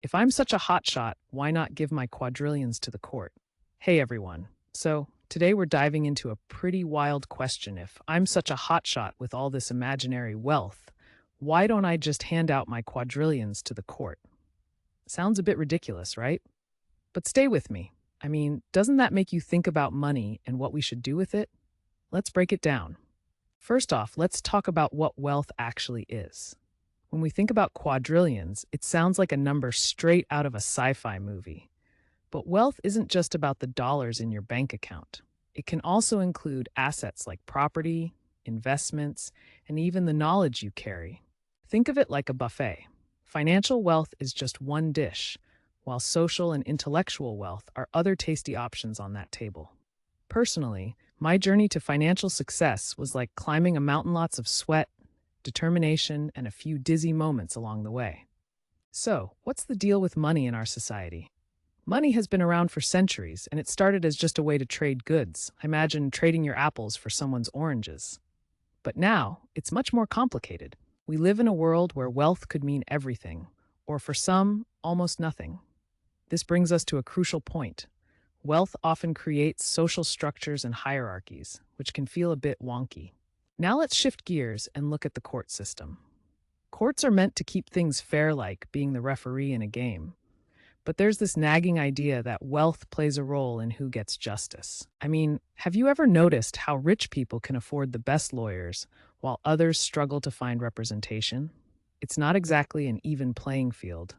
If I'm such a hotshot, why not give my quadrillions to the court? Hey everyone. So, today we're diving into a pretty wild question. If I'm such a hotshot with all this imaginary wealth, why don't I just hand out my quadrillions to the court? Sounds a bit ridiculous, right? But stay with me. I mean, doesn't that make you think about money and what we should do with it? Let's break it down. First off, let's talk about what wealth actually is. When we think about quadrillions, it sounds like a number straight out of a sci-fi movie. But wealth isn't just about the dollars in your bank account. It can also include assets like property, investments, and even the knowledge you carry. Think of it like a buffet. Financial wealth is just one dish, while social and intellectual wealth are other tasty options on that table. Personally, my journey to financial success was like climbing a mountain, lots of sweat, determination, and a few dizzy moments along the way. So, what's the deal with money in our society? Money has been around for centuries, and it started as just a way to trade goods. Imagine trading your apples for someone's oranges. But now, it's much more complicated. We live in a world where wealth could mean everything, or for some, almost nothing. This brings us to a crucial point. Wealth often creates social structures and hierarchies, which can feel a bit wonky. Now let's shift gears and look at the court system. Courts are meant to keep things fair, like being the referee in a game. But there's this nagging idea that wealth plays a role in who gets justice. I mean, have you ever noticed how rich people can afford the best lawyers while others struggle to find representation? It's not exactly an even playing field.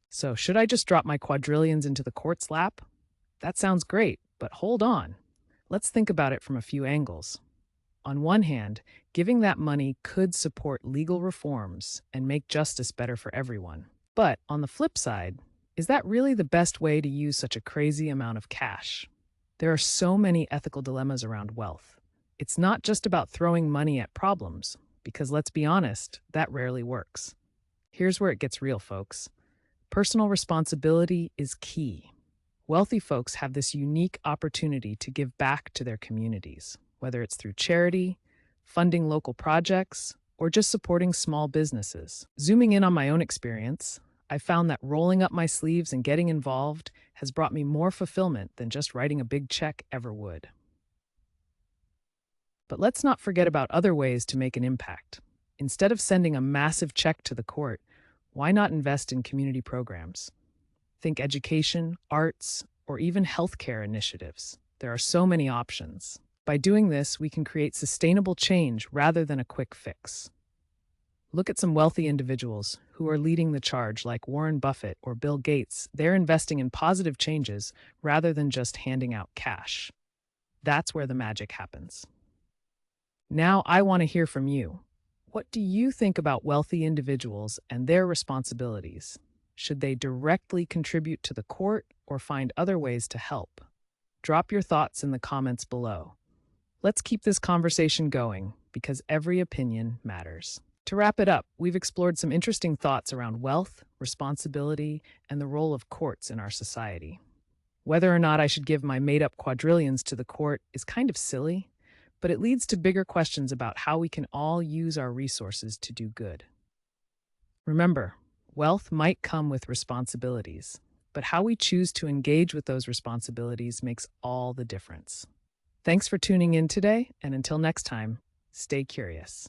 So, should I just drop my quadrillions into the court's lap? That sounds great, but hold on. Let's think about it from a few angles. On one hand, giving that money could support legal reforms and make justice better for everyone. But on the flip side, is that really the best way to use such a crazy amount of cash? There are so many ethical dilemmas around wealth. It's not just about throwing money at problems, because let's be honest, that rarely works. Here's where it gets real, folks. Personal responsibility is key. Wealthy folks have this unique opportunity to give back to their communities, whether it's through charity, funding local projects, or just supporting small businesses. Zooming in on my own experience, I found that rolling up my sleeves and getting involved has brought me more fulfillment than just writing a big check ever would. But let's not forget about other ways to make an impact. Instead of sending a massive check to the court, why not invest in community programs? Think education, arts, or even healthcare initiatives. There are so many options. By doing this, we can create sustainable change rather than a quick fix. Look at some wealthy individuals who are leading the charge, like Warren Buffett or Bill Gates. They're investing in positive changes rather than just handing out cash. That's where the magic happens. Now, I want to hear from you. What do you think about wealthy individuals and their responsibilities? Should they directly contribute to the court or find other ways to help? Drop your thoughts in the comments below. Let's keep this conversation going because every opinion matters. To wrap it up, we've explored some interesting thoughts around wealth, responsibility, and the role of courts in our society. Whether or not I should give my made-up quadrillions to the court is kind of silly, but it leads to bigger questions about how we can all use our resources to do good. Remember, wealth might come with responsibilities, but how we choose to engage with those responsibilities makes all the difference. Thanks for tuning in today, and until next time, stay curious.